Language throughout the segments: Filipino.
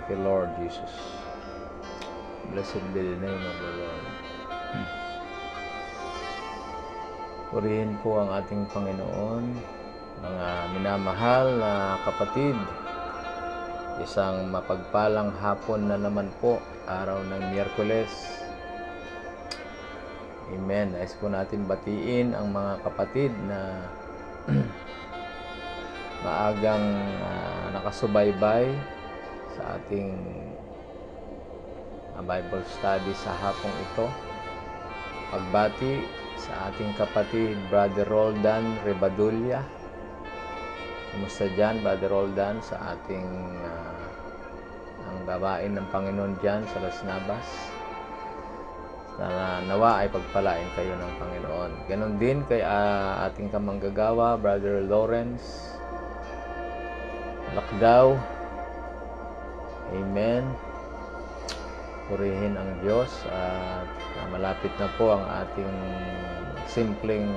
Thank you, Lord Jesus. Blessed be the name of the Lord. Purihin po ang ating Panginoon, mga minamahal na kapatid. Isang mapagpalang hapon na naman po, araw ng Miyerkules. Amen. Nais po natin batiin ang mga kapatid na maagang nakasubaybay sa ating Bible study sa hapong ito. Pagbati sa ating kapatid Brother Roldan Rebadulla. Kumusta dyan, Brother Roldan, sa ating ang gawain ng Panginoon dyan sa Las Navas? Nawa ay pagpalain kayo ng Panginoon. Ganon din kay ating kamanggagawa, Brother Lawrence Lakdaw. Amen. Purihin ang Diyos at malapit na po ang ating simpleng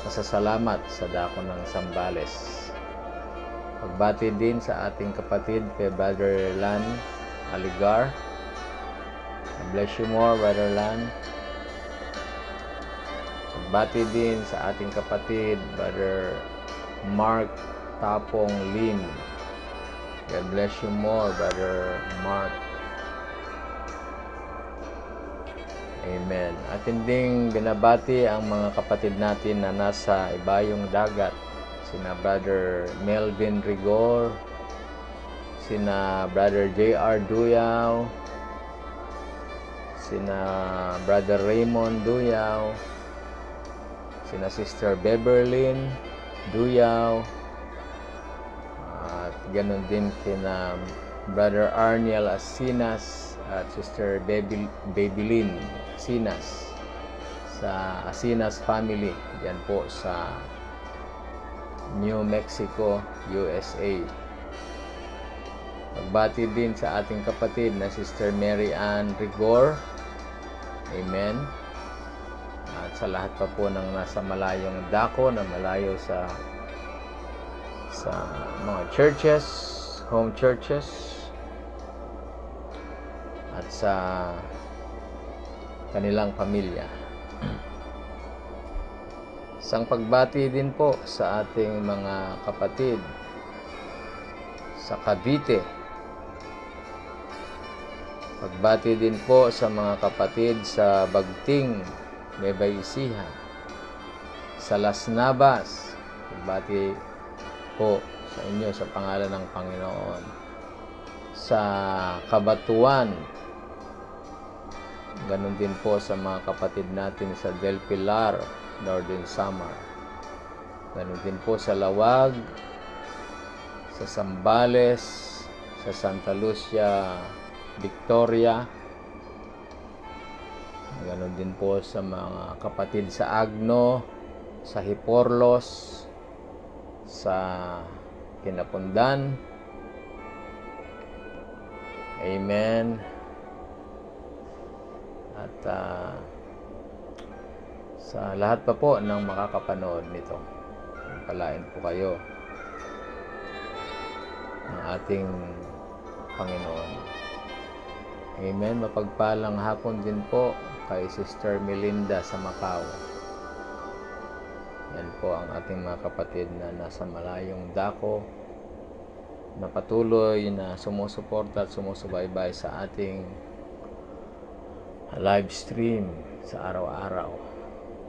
pasasalamat sa dako ng Zambales. Pagbati din sa ating kapatid kay Brother Lan Aligar. Bless you more, Brother Lan. Pagbati din sa ating kapatid Brother Mark Tapong Lim. God bless you more, Brother Mark. Amen. At hinding binabati ang mga kapatid natin na nasa ibayong dagat. Sina Brother Melvin Rigor, sina Brother J.R. Duyaw, sina Brother Raymond Duyaw, sina Sister Beverlyn Duyaw, at ganun din kina Brother Arniel Asinas at Sister Babylin Asinas sa Asinas family diyan po sa New Mexico, USA. Pagbati din sa ating kapatid na Sister Mary Ann Rigor. Amen. At sa lahat pa po ng nasa malayong dako, na malayo sa mga churches, home churches, at sa kanilang pamilya. Isang pagbati din po sa ating mga kapatid sa Cavite. Pagbati din po sa mga kapatid sa Bagting, Nueva Ecija, sa Las Navas. Pagbati po sa inyo sa pangalan ng Panginoon. Sa Cabatuan, ganun din po sa mga kapatid natin sa Del Pilar, Northern Samar. Ganun din po sa Lawag, sa Zambales, sa Santa Lucia, Victoria. Ganun din po sa mga kapatid sa Agno, sa Hiporlos, sa Kinapundan. Amen. At sa lahat pa po ng makakapanood nito, palain po kayo ng ating Panginoon. Amen. Mapagpalang hapon din po kay Sister Melinda sa Macau. Yan po ang ating mga kapatid na nasa malayong dako, na patuloy na sumusuporta at sumusubaybay sa ating live stream sa araw-araw.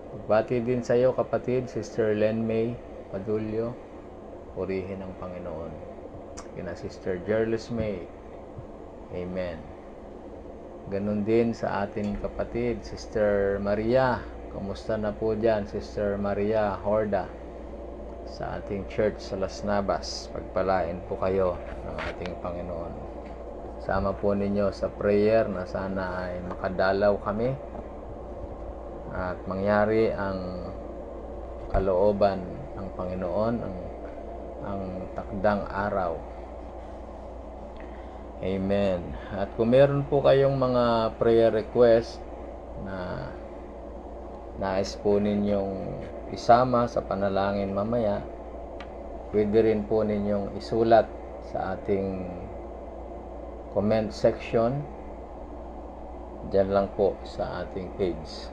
Pagbati din sa iyo, kapatid, Sister Len May Padulyo. Purihin ang Panginoon. Kina Sister Jerlis May. Amen. Ganun din sa ating kapatid, Sister Maria. Kumusta na po dyan, Sister Maria Horda, sa ating church sa Las Navas? Pagpalain po kayo ng ating Panginoon. Sama po ninyo sa prayer na sana ay makadalaw kami at mangyari ang kalooban ng Panginoon, ang takdang araw. Amen. At kung meron po kayong mga prayer request na nais po ninyong isama sa panalangin mamaya, pwede rin po ninyong isulat sa ating comment section. Diyan lang po sa ating page.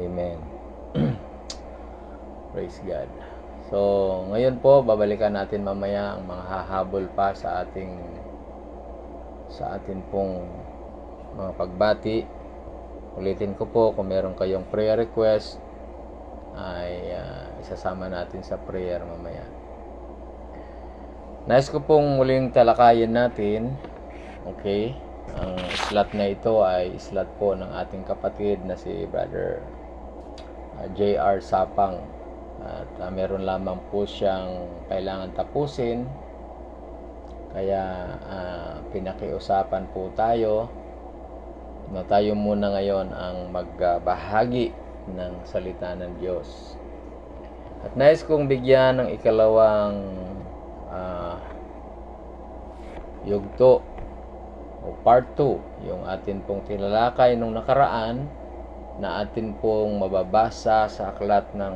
Amen. Praise God. So, ngayon po, babalikan natin mamaya ang mga hahabol pa sa ating pong mga pagbati. Ulitin ko po, kung meron kayong prayer request, ay isasama natin sa prayer mamaya. Nais ko pong muling talakayin natin, okay? Ang slot na ito ay slot po ng ating kapatid na si Brother J.R. Sapang. At meron lamang po siyang kailangan tapusin. Kaya pinakiusapan po tayo na tayo muna ngayon ang magbahagi ng salita ng Diyos. At nais kong bigyan ng ikalawang yugto o part 2, yung atin pong tinalakay nung nakaraan na atin pong mababasa sa aklat ng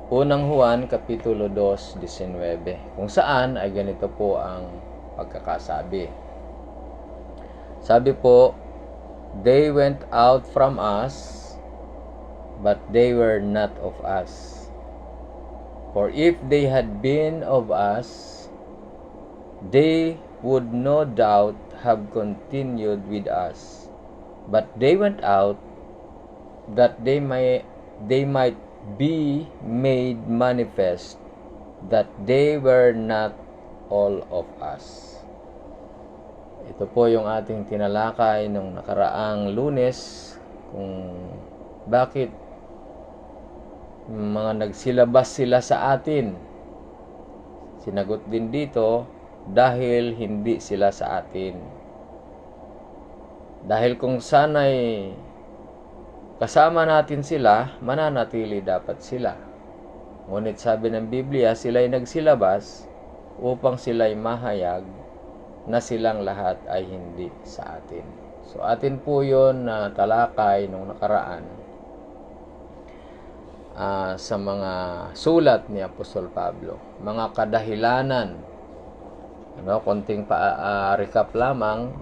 Unang Juan, Kapitulo 2, 19, kung saan ay ganito po ang pagkakasabi. Sabi po, "They went out from us, but they were not of us. For if they had been of us, they would no doubt have continued with us. But they went out, that they might be made manifest that they were not all of us." Ito po yung ating tinalakay nung nakaraang Lunes, kung bakit mga nagsilabas sila sa atin. Sinagot din dito, dahil hindi sila sa atin. Dahil kung sana'y kasama natin sila, mananatili dapat sila. Ngunit sabi ng Biblia, sila'y nagsilabas upang sila'y mahayag na silang lahat ay hindi sa atin. So atin po yun na talakay nung nakaraan sa mga sulat ni Apostol Pablo. Mga kadahilanan, konting recap lamang.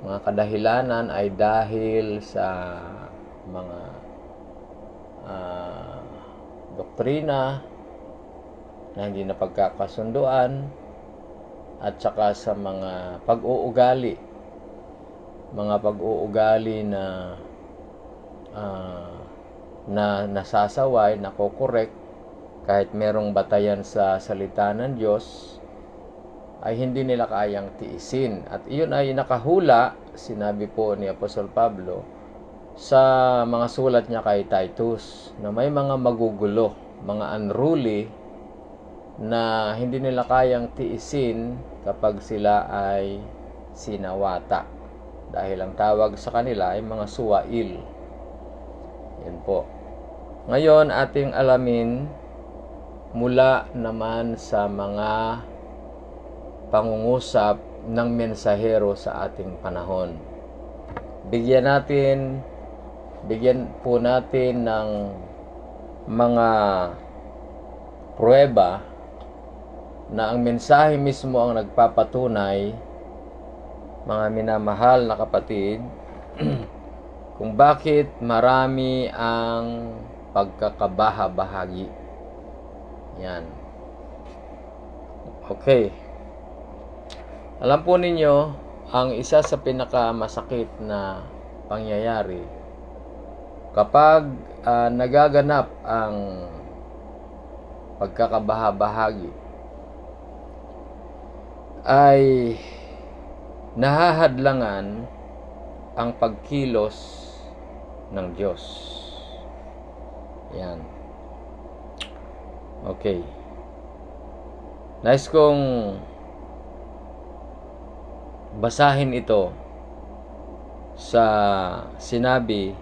Mga kadahilanan ay dahil sa mga doktrina na hindi na pagkakasunduan at saka sa mga pag-uugali na nasasaway, nakokorek kahit merong batayan sa salita ng Diyos, ay hindi nila kayang tiisin. At iyon ay nakahula, sinabi po ni Apostol Pablo sa mga sulat niya kay Titus, na may mga magugulo, mga unruly, na hindi nila kayang tiisin kapag sila ay sinawata. Dahil ang tawag sa kanila ay mga suwail. Yan po. Ngayon, ating alamin mula naman sa mga pangungusap ng mensahero sa ating panahon. Bigyan po natin ng mga pruweba na ang mensahe mismo ang nagpapatunay, mga minamahal na kapatid, kung bakit marami ang pagkakabaha-bahagi. Yan. Okay. Alam po ninyo, ang isa sa pinakamasakit na pangyayari kapag nagaganap ang pagkakabaha-bahagi ay nahahadlangan ang pagkilos ng Diyos. Yan. Okay. Nais kong basahin ito sa sinabi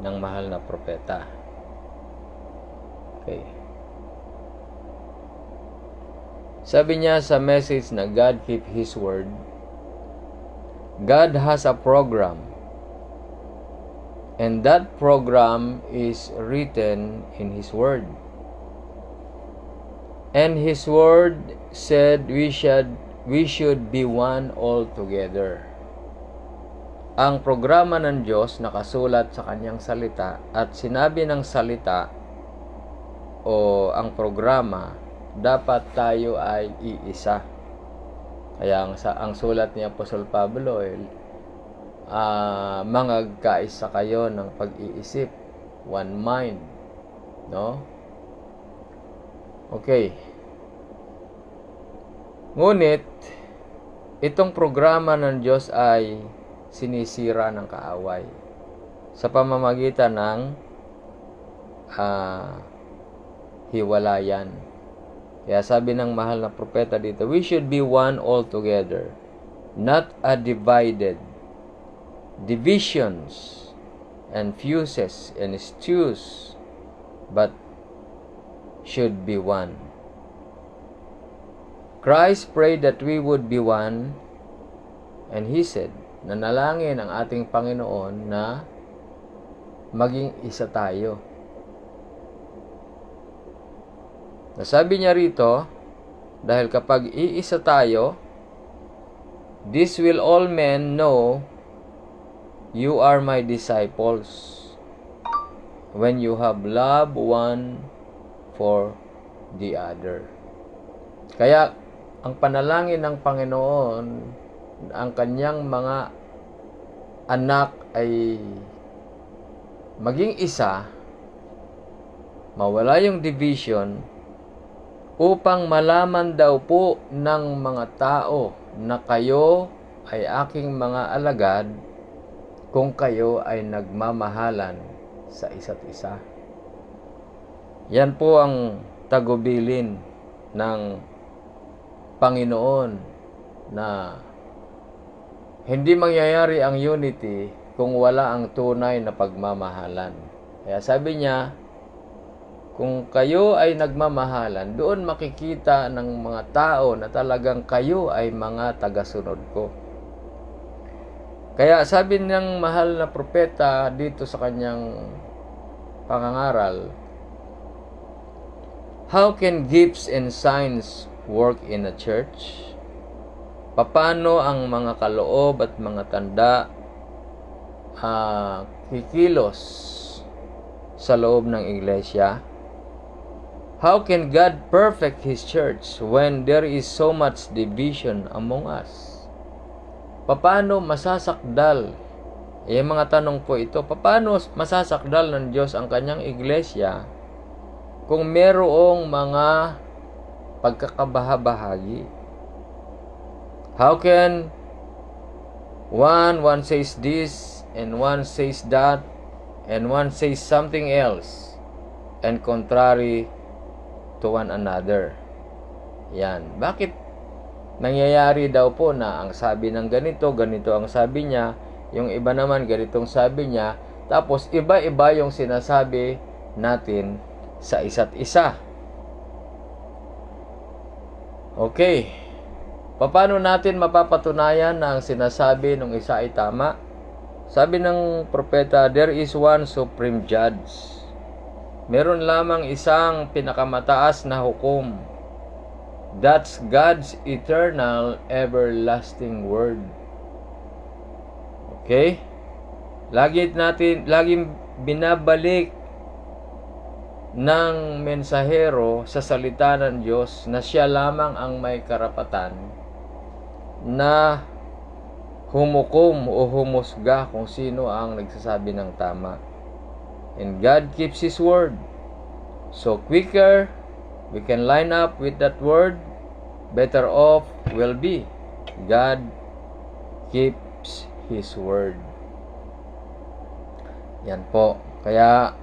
ng mahal na propeta. Okay. Sabi niya sa message na God keep His word. God has a program, and that program is written in His word. And His word said we should we should be one all together. Ang programa ng Diyos nakasulat sa kanyang salita at sinabi ng salita o ang programa, dapat tayo ay iisa. Kaya ang sulat ni Apostol Pablo mangagkaisa kayo ng pag-iisip, one mind, no? Okay. Ngunit itong programa ng Diyos ay sinisira ng kaaway sa pamamagitan ng hiwalayan. Kaya sabi ng mahal na propeta dito, we should be one all together, not a divided, divisions and fuses and stews, but should be one. Christ prayed that we would be one, and He said, nanalangin ang ating Panginoon na maging isa tayo. Nasabi niya rito, dahil kapag iisa tayo, this will all men know you are my disciples when you have love one for the other. Kaya, ang panalangin ng Panginoon, ang kanyang mga anak ay maging isa, mawala yung division, upang malaman daw po ng mga tao na kayo ay aking mga alagad kung kayo ay nagmamahalan sa isa't isa. Yan po ang tagubilin ng Panginoon na hindi mangyayari ang unity kung wala ang tunay na pagmamahalan. Kaya sabi niya, kung kayo ay nagmamahalan, doon makikita ng mga tao na talagang kayo ay mga tagasunod ko. Kaya sabi ng mahal na propeta dito sa kanyang pangangaral, how can gifts and signs work in a church? Paano ang mga kaloob at mga tanda kikilos sa loob ng iglesia? How can God perfect His church when there is so much division among us? Paano masasakdal? Mga tanong po ito. Paano masasakdal ng Diyos ang kanyang iglesia kung merong mga pagkakabahabahagi? How can one says this and one says that and one says something else and contrary to one another? Yan. Bakit nangyayari daw po na ang sabi ng ganito ang sabi niya, yung iba naman ganitong sabi niya, tapos iba-iba yung sinasabi natin sa isa't isa? Okay. Paano natin mapapatunayan na ang sinasabi ng isa ay tama? Sabi ng propeta, there is one supreme judge. Meron lamang isang pinakamataas na hukom. That's God's eternal, everlasting word. Okay? Laging binabalik ng mensahero sa salita ng Diyos na siya lamang ang may karapatan na humukom o humusga kung sino ang nagsasabi ng tama. And God keeps His word. So quicker we can line up with that word, better off we'll be. God keeps His word. Yan po. Kaya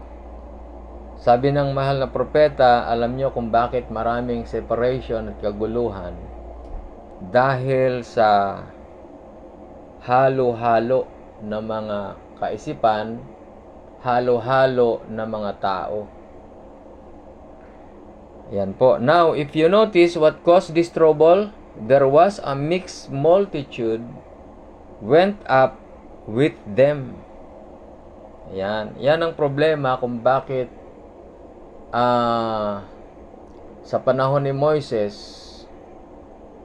sabi ng mahal na propeta, alam nyo kung bakit maraming separation at kaguluhan? Dahil sa halo-halo na mga kaisipan, halo-halo na mga tao. Yan po. Now, if you notice what caused this trouble, there was a mixed multitude went up with them. Yan. Yan ang problema kung bakit sa panahon ni Moises,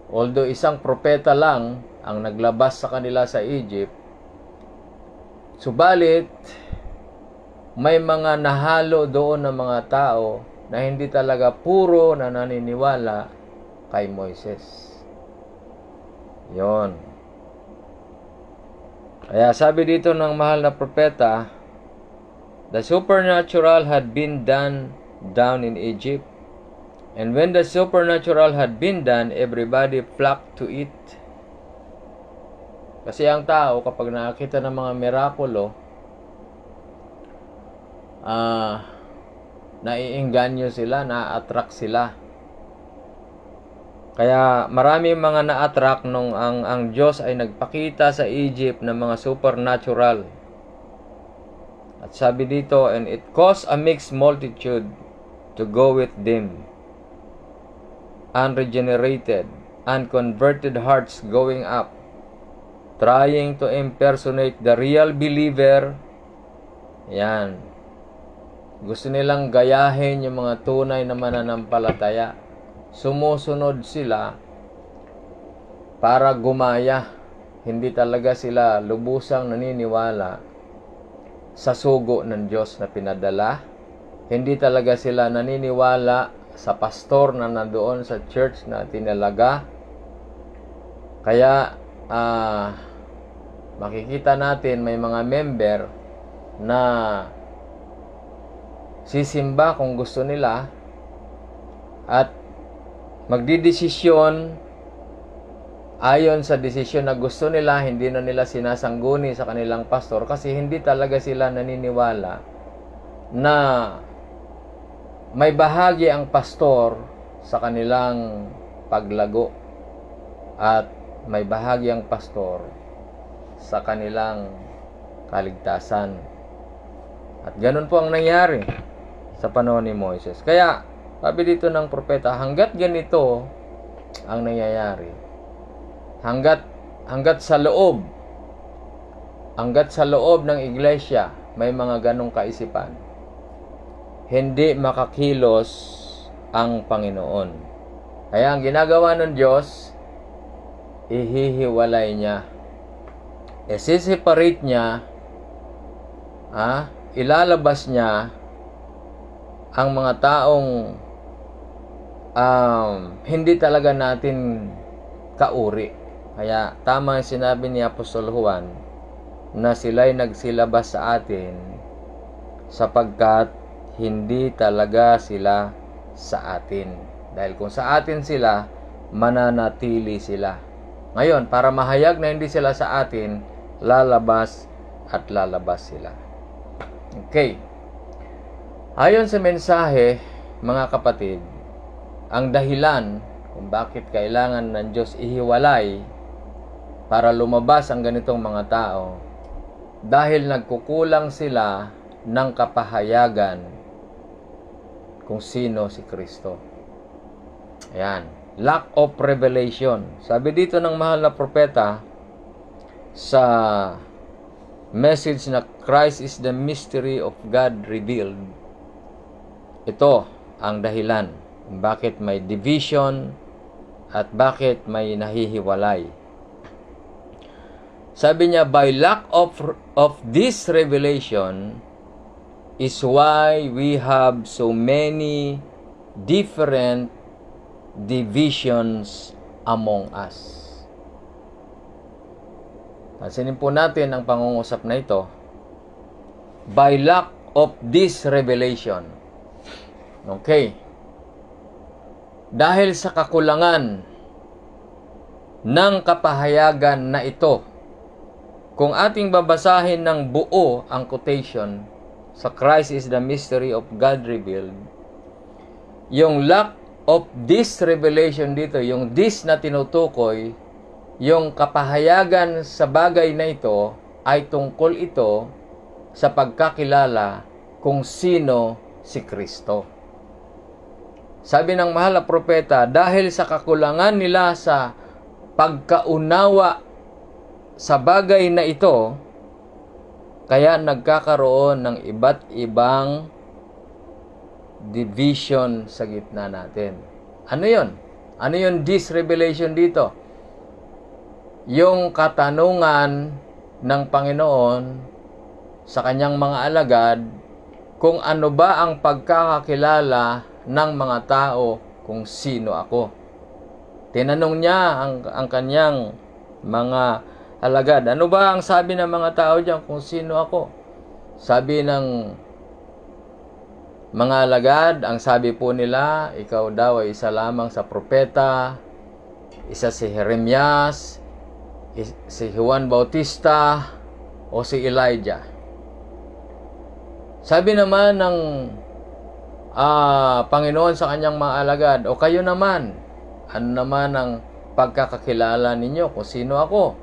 Although isang propeta lang ang naglabas sa kanila sa Egypt, subalit may mga nahalo doon ng mga tao na hindi talaga puro na naniniwala kay Moises. Yon. Kaya sabi dito ng mahal na propeta, the supernatural had been done down in Egypt. And when the supernatural had been done, everybody flocked to it. Kasi ang tao, kapag nakakita ng mga mirakulo, naiengganyo sila, na-attract sila. Kaya marami mga na-attract nung ang Diyos ay nagpakita sa Egypt ng mga supernatural. At sabi dito, and it caused a mixed multitude to go with them. Unregenerated, unconverted hearts going up, trying to impersonate the real believer. Yan. Gusto nilang gayahin yung mga tunay na mananampalataya. Sumusunod sila para gumaya. Hindi talaga sila lubusang naniniwala sa sugo ng Diyos na pinadala. Hindi talaga sila naniniwala sa pastor na nandoon sa church na tinalaga. Kaya makikita natin may mga member na sisimba kung gusto nila at magdidesisyon ayon sa desisyon na gusto nila, hindi na nila sinasangguni sa kanilang pastor kasi hindi talaga sila naniniwala na may bahagi ang pastor sa kanilang paglago at may bahagi ang pastor sa kanilang kaligtasan. At ganun po ang nangyari sa panahon ni Moises. Kaya, sabi dito ng propeta, hanggat ganito ang nangyayari, hanggat sa loob ng iglesia may mga ganong kaisipan, hindi makakilos ang Panginoon. Kaya ang ginagawa ng Diyos, ihihiwalay niya. Isiseparate niya, ilalabas niya ang mga taong hindi talaga natin kauri. Kaya tama ang sinabi ni Apostol Juan na sila'y nagsilabas sa atin sapagkat hindi talaga sila sa atin. Dahil kung sa atin sila, mananatili sila. Ngayon, para mahayag na hindi sila sa atin, lalabas at lalabas sila. Okay. Ayon sa mensahe, mga kapatid, ang dahilan kung bakit kailangan ng Diyos ihiwalay para lumabas ang ganitong mga tao, dahil nagkukulang sila ng kapahayagan kung sino si Kristo. Ayan. Lack of revelation. Sabi dito ng mahal na propeta sa message na Christ is the mystery of God revealed. Ito ang dahilan bakit may division at bakit may nahihiwalay. Sabi niya, by lack of this revelation is why we have so many different divisions among us. Pansinin po natin ang pangungusap na ito. By lack of this revelation. Okay. Dahil sa kakulangan ng kapahayagan na ito, kung ating babasahin ng buo ang quotation sa Christ is the mystery of God revealed, yung lack of this revelation dito, yung this na tinutukoy, yung kapahayagan sa bagay na ito, ay tungkol ito sa pagkakilala kung sino si Kristo. Sabi ng mahal na propeta, dahil sa kakulangan nila sa pagkaunawa sa bagay na ito, kaya nagkakaroon ng iba't ibang division sa gitna natin. Ano yon? Ano yung this revelation dito? Yung katanungan ng Panginoon sa kanyang mga alagad kung ano ba ang pagkakakilala ng mga tao kung sino ako. Tinanong niya ang kanyang mga alagad, ano ba ang sabi ng mga tao diyan kung sino ako? Sabi ng mga alagad, ang sabi po nila, ikaw daw ay isa lamang sa propeta, isa si Jeremias, si Juan Bautista, o si Elijah. Sabi naman ng Panginoon sa kanyang mga alagad, o kayo naman, ano naman ang pagkakakilala ninyo kung sino ako?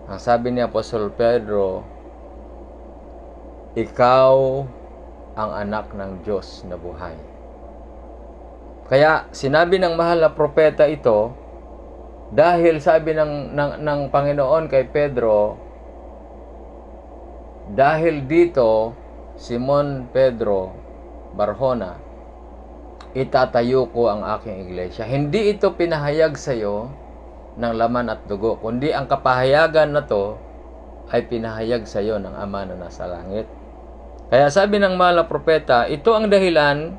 Ang sabi ni Apostol Pedro, ikaw ang anak ng Diyos na buhay. Kaya sinabi ng mahal na propeta ito, dahil sabi ng Panginoon kay Pedro, dahil dito, Simon Pedro Barjona, itatayo ko ang aking iglesia. Hindi ito pinahayag sa iyo ng laman at dugo, kundi ang kapahayagan na to ay pinahayag sa iyo ng Ama na nasa langit. Kaya sabi ng mahal na propeta, ito ang dahilan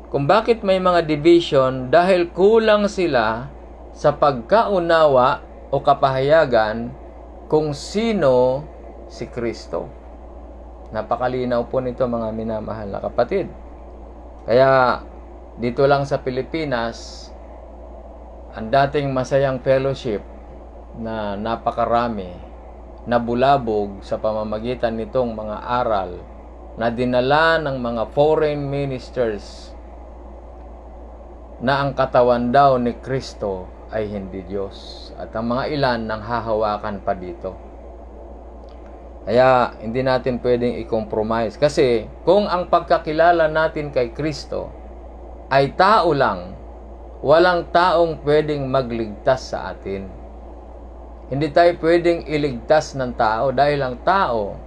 kung bakit may mga division, dahil kulang sila sa pagkaunawa o kapahayagan kung sino si Kristo. Napakalinaw po nito mga minamahal na kapatid. Kaya dito lang sa Pilipinas, ang dating masayang fellowship na napakarami, nabulabog sa pamamagitan nitong mga aral na dinala ng mga foreign ministers na ang katawan daw ni Kristo ay hindi Diyos. At ang mga ilan nang hahawakan pa dito. Kaya hindi natin pwedeng i-compromise. Kasi kung ang pagkakilala natin kay Kristo ay tao lang, walang taong pwedeng magligtas sa atin. Hindi tayo pwedeng iligtas ng tao dahil ang tao,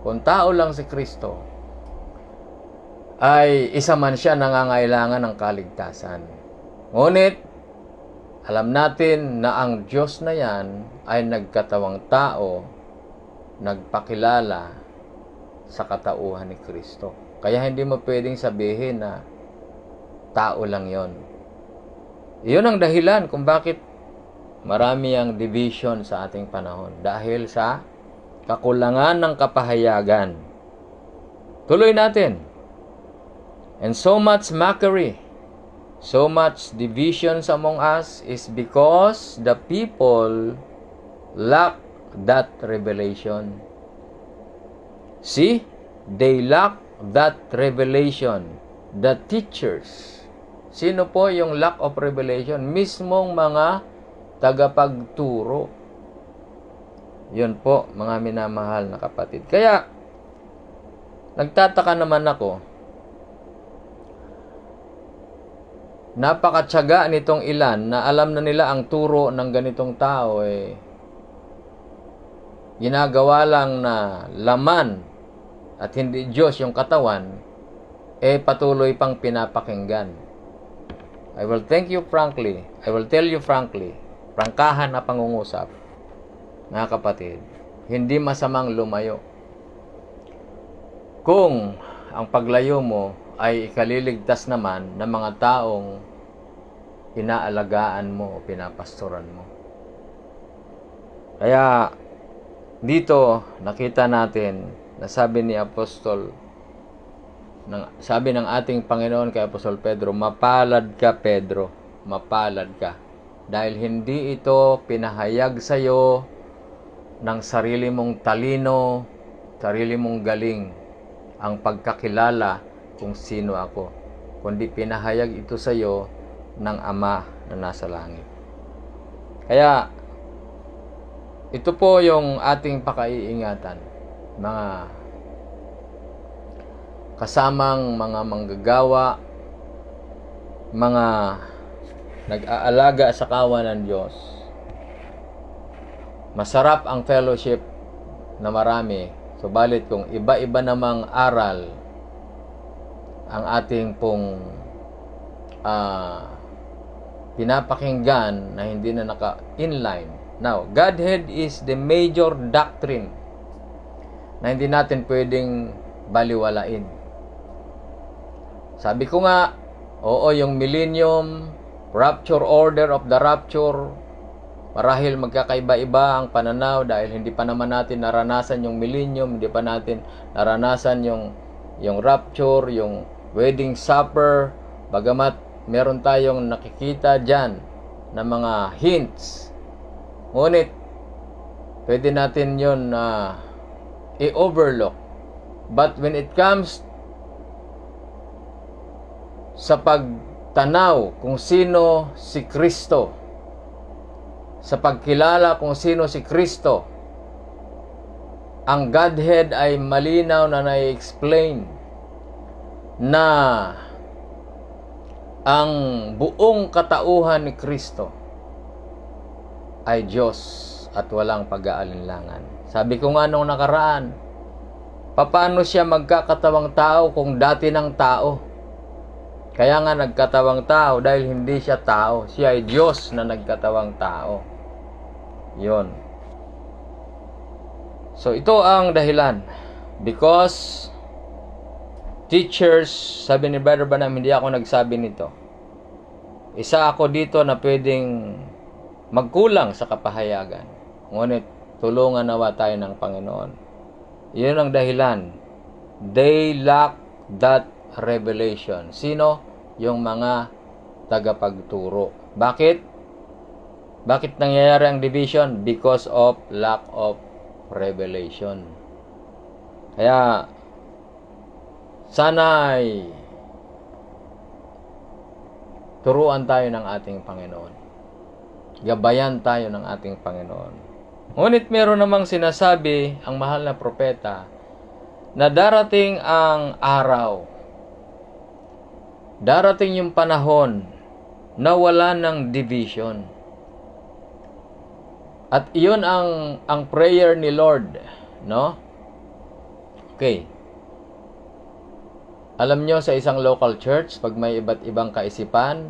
kung tao lang si Kristo, ay isa man siya nangangailangan ng kaligtasan. Ngunit, alam natin na ang Diyos na yan ay nagkatawang tao, nagpakilala sa katauhan ni Kristo. Kaya hindi mo pwedeng sabihin na tao lang yon. Iyon ang dahilan kung bakit marami ang division sa ating panahon. Dahil sa kakulangan ng kapahayagan. Tuloy natin. And so much mockery, so much divisions among us is because the people lack that revelation. See, they lack that revelation. The teachers. Sino po yung lack of revelation? Mismong mga tagapagturo. Yun po, mga minamahal na kapatid. Kaya, nagtataka naman ako, napakatyaga nitong ilan na alam na nila ang turo ng ganitong tao ginagawa lang na laman at hindi Diyos yung katawan, patuloy pang pinapakinggan. I will tell you frankly, prangkahan na pangungusap, mga kapatid, hindi masamang lumayo. Kung ang paglayo mo ay ikaliligtas naman ng mga taong inaalagaan mo o pinapastoran mo. Kaya dito nakita natin na sabi ni Apostol, sabi ng ating Panginoon kay Apostol Pedro, mapalad ka Pedro, mapalad ka. Dahil hindi ito pinahayag sa iyo ng sarili mong talino, sarili mong galing, ang pagkakilala kung sino ako, kundi pinahayag ito sa iyo ng Ama na nasa langit. Kaya ito po yung ating pakaiingatan, mga kasamang mga manggagawa, mga nag-aalaga sa kawan ng Diyos. Masarap ang fellowship na marami, subalit kung iba-iba namang aral ang ating pong pinapakinggan na hindi na naka-inline. Now, Godhead is the major doctrine na hindi natin pwedeng baliwalain. Sabi ko nga, oo, yung millennium, rapture, order of the rapture, marahil magkakaiba-iba ang pananaw dahil hindi pa naman natin naranasan yung millennium, hindi pa natin naranasan yung rapture, yung wedding supper, bagamat meron tayong nakikita dyan na mga hints. Ngunit, pwede natin yun i-overlook. But when it comes sa pagtanaw kung sino si Kristo, sa pagkilala kung sino si Kristo, ang Godhead ay malinaw na na-explain na ang buong katauhan ni Kristo ay Diyos at walang pag-aalinlangan. Sabi ko nga nung nakaraan, paano siya magkakatawang tao kung dati ng tao? Kaya nga nagkatawang tao dahil hindi siya tao. Siya ay Diyos na nagkatawang tao. Yon. So ito ang dahilan. Because teachers, sabi ni Brother Branham, hindi ako nagsabi nito. Isa ako dito na pwedeng magkulang sa kapahayagan. Ngunit tulungan nawa tayo ng Panginoon. Yun ang dahilan. They lack that revelation. Sino? Yung mga tagapagturo. Bakit? Bakit nangyayari ang division? Because of lack of revelation. Kaya, sana'y turuan tayo ng ating Panginoon. Gabayan tayo ng ating Panginoon. Ngunit meron namang sinasabi ang mahal na propeta na darating ang araw, darating yung panahon na wala ng division. At iyon ang prayer ni Lord, no? Okay. Alam nyo, sa isang local church, pag may iba't ibang kaisipan,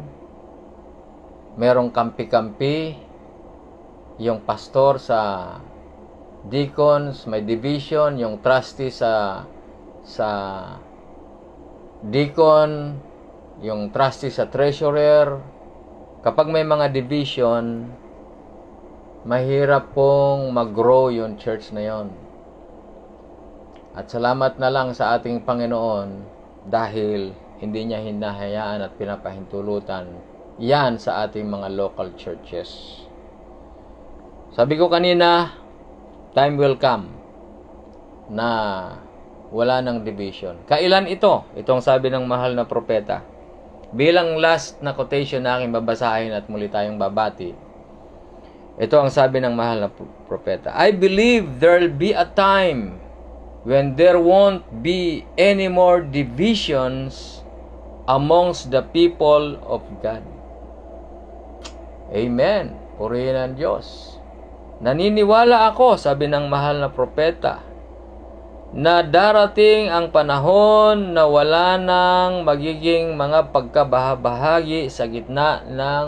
merong kampi-kampi, yung pastor sa deacons, may division, yung trustee sa deacon, yung trustee sa treasurer. Kapag may mga division, mahirap pong mag-grow yung church na yon. At salamat na lang sa ating Panginoon dahil hindi niya hinahayaan at pinapahintulutan yan sa ating mga local churches. Sabi ko kanina, time will come na wala ng division. Kailan ito? Itong sabi ng mahal na propeta. Bilang last na quotation na aking babasahin at muli tayong babati, ito ang sabi ng mahal na propeta. I believe there'll be a time when there won't be any more divisions amongst the people of God. Amen. Purihin ang Diyos. Naniniwala ako, sabi ng mahal na propeta, na darating ang panahon na wala nang magiging mga pagkabahabahagi sa gitna ng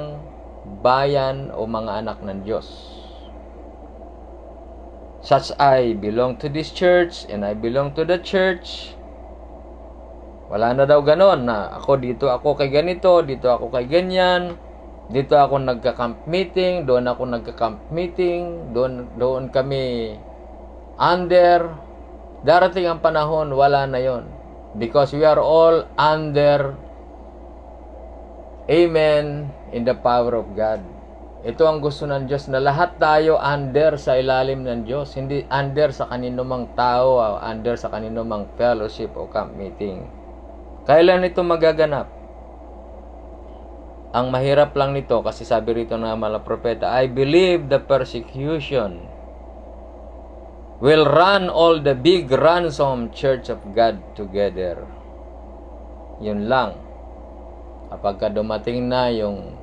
bayan o mga anak ng Diyos. Such I belong to this church and I belong to the church. Wala na daw ganon na ako dito ako kay ganito, dito ako kay ganyan, dito ako nagka-camp meeting, doon ako nagka-camp meeting, doon kami under. Darating ang panahon, wala na yon. Because we are all under, amen, in the power of God. Ito ang gusto ng Diyos, na lahat tayo under sa ilalim ng Diyos. Hindi under sa kanino mang tao, under sa kanino mang fellowship o camp meeting. Kailan ito magaganap? Ang mahirap lang nito, kasi sabi rito ng mga propeta, I believe the persecution will run all the big ransom church of God together. Yun lang. Kapag dumating na yung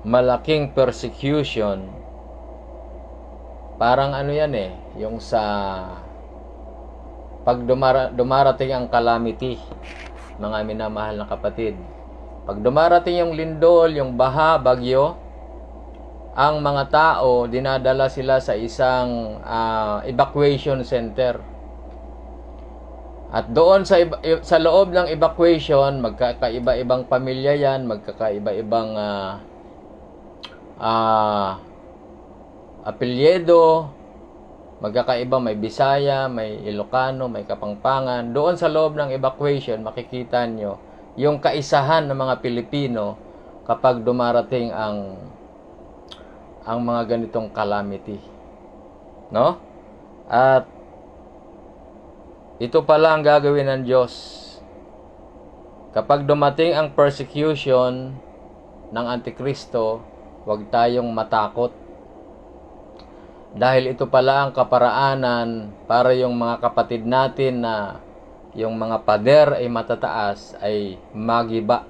malaking persecution, parang ano yan yung sa pag dumarating ang calamity, mga minamahal na kapatid. Pag dumarating yung lindol, yung baha, bagyo, ang mga tao, dinadala sila sa isang evacuation center. At doon sa loob ng evacuation, magkakaiba-ibang pamilya yan, magkakaiba-ibang apelyedo, magkakaiba, may Bisaya, may Ilocano, may Kapampangan. Doon sa loob ng evacuation, makikita nyo yung kaisahan ng mga Pilipino kapag dumarating ang mga ganitong calamity. No? At ito pala ang gagawin ng Diyos. Kapag dumating ang persecution ng Antikristo, huwag tayong matakot. Dahil ito pala ang kaparaanan para yung mga kapatid natin na yung mga pader ay matataas ay magiba.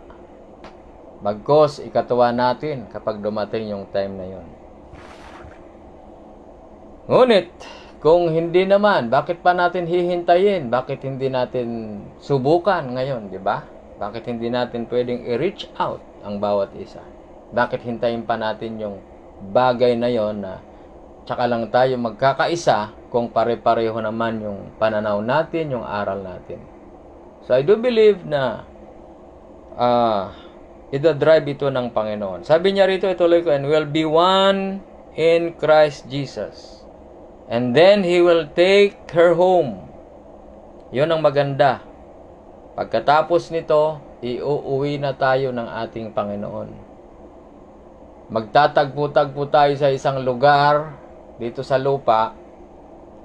Bagkos ikatuwa natin kapag dumating yung time na yun. Ngunit, kung hindi naman, bakit pa natin hihintayin? Bakit hindi natin subukan ngayon, di ba? Bakit hindi natin pwedeng i-reach out ang bawat isa? Bakit hintayin pa natin yung bagay na yon na tsaka lang tayo magkakaisa kung pare-pareho naman yung pananaw natin, yung aral natin? So I do believe na ida-drive ito ng Panginoon. Sabi niya rito, ituloy ko, and will be one in Christ Jesus. And then He will take her home. Yun ang maganda. Pagkatapos nito, iuuwi na tayo ng ating Panginoon. Magtatagpo-tagpo tayo sa isang lugar dito sa lupa.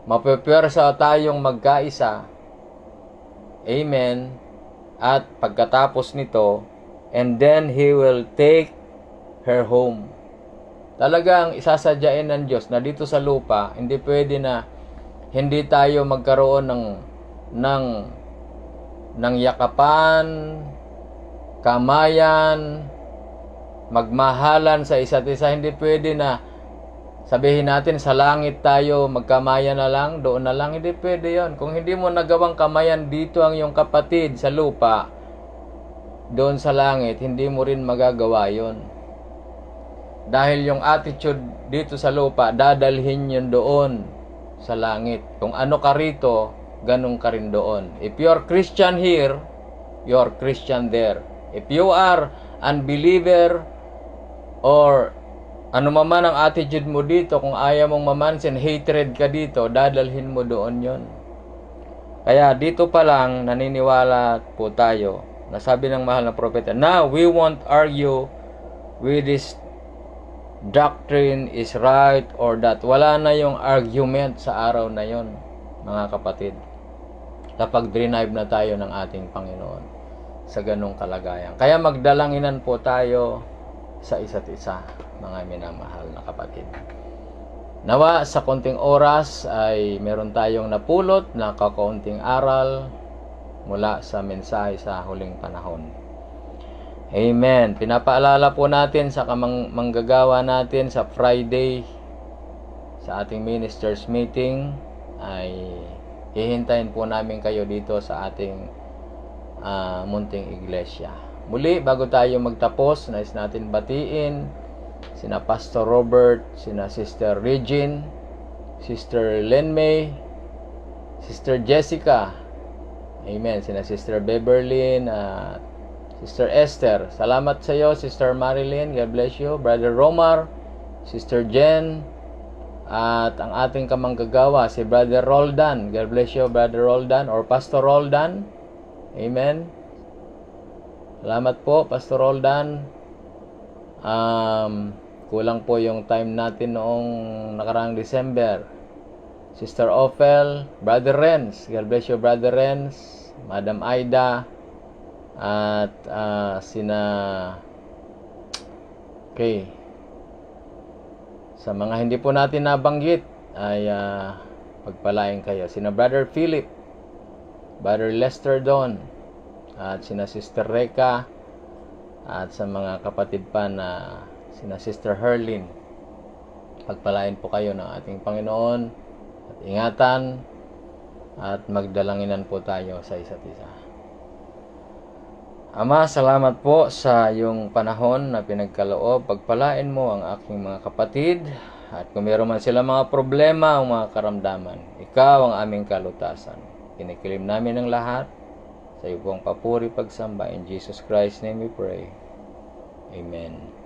Mapipwersa tayong magkaisa. Amen. At pagkatapos nito, and then He will take her home. Talagang isasadyain ng Diyos na dito sa lupa, hindi pwede na hindi tayo magkaroon ng yakapan, kamayan, magmahalan sa isa't isa. Hindi pwede na sabihin natin sa langit tayo magkamayan na lang, doon na lang. Hindi pwede yon. Kung hindi mo nagawang kamayan dito ang iyong kapatid sa lupa, doon sa langit, hindi mo rin magagawa yon. Dahil yung attitude dito sa lupa, dadalhin yun doon sa langit. Kung ano ka rito, ganun ka rin doon. If you're Christian here, you're Christian there. If you are unbeliever or ano man ang attitude mo dito, kung ayaw mong mamansin, hatred ka dito, dadalhin mo doon yon. Kaya dito pa lang, naniniwala po tayo na sabi ng mahal na propeta, now we won't argue with this doctrine is right or that. Wala na yung argument sa araw na yon, mga kapatid. Kapag drive na tayo ng ating Panginoon sa ganung kalagayan. Kaya magdalanginan po tayo sa isa't isa, mga minamahal na kapatid. Nawa sa konting oras ay meron tayong napulot na kakaunting aral mula sa mensahe sa huling panahon. Amen. Pinapaalala po natin sa manggagawa natin sa Friday sa ating ministers meeting ay hihintayin po namin kayo dito sa ating munting iglesia. Muli, bago tayo magtapos, nais natin batiin sina Pastor Robert, sina Sister Regine, Sister Lenmay, Sister Jessica, amen, sina Sister Beverlyn, Sister Esther. Salamat sa iyo, Sister Marilyn. God bless you. Brother Romar, Sister Jen, at ang ating kamanggagawa, si Brother Roldan. God bless you, Brother Roldan, or Pastor Roldan. Amen. Salamat po, Pastor Roldan. Kulang po yung time natin noong nakaraang December. Sister Ophel, Brother Renz. God bless you, Brother Renz. Madam Aida. At okay, sa mga hindi po natin nabanggit ay pagpalain kayo. Sina Brother Philip, Brother Lester Don, at sina Sister Reka, at sa mga kapatid pa na sina Sister Herlin. Pagpalain po kayo ng ating Panginoon at ingatan at magdalanginan po tayo sa isa't isa. Ama, salamat po sa iyong panahon na pinagkaloob. Pagpalain mo ang aking mga kapatid. At kung meron man sila mga problema o mga karamdaman, ikaw ang aming kalutasan. Kinikilim namin ang lahat. Sa iyo pong papuri pagsamba. In Jesus Christ's name we pray. Amen.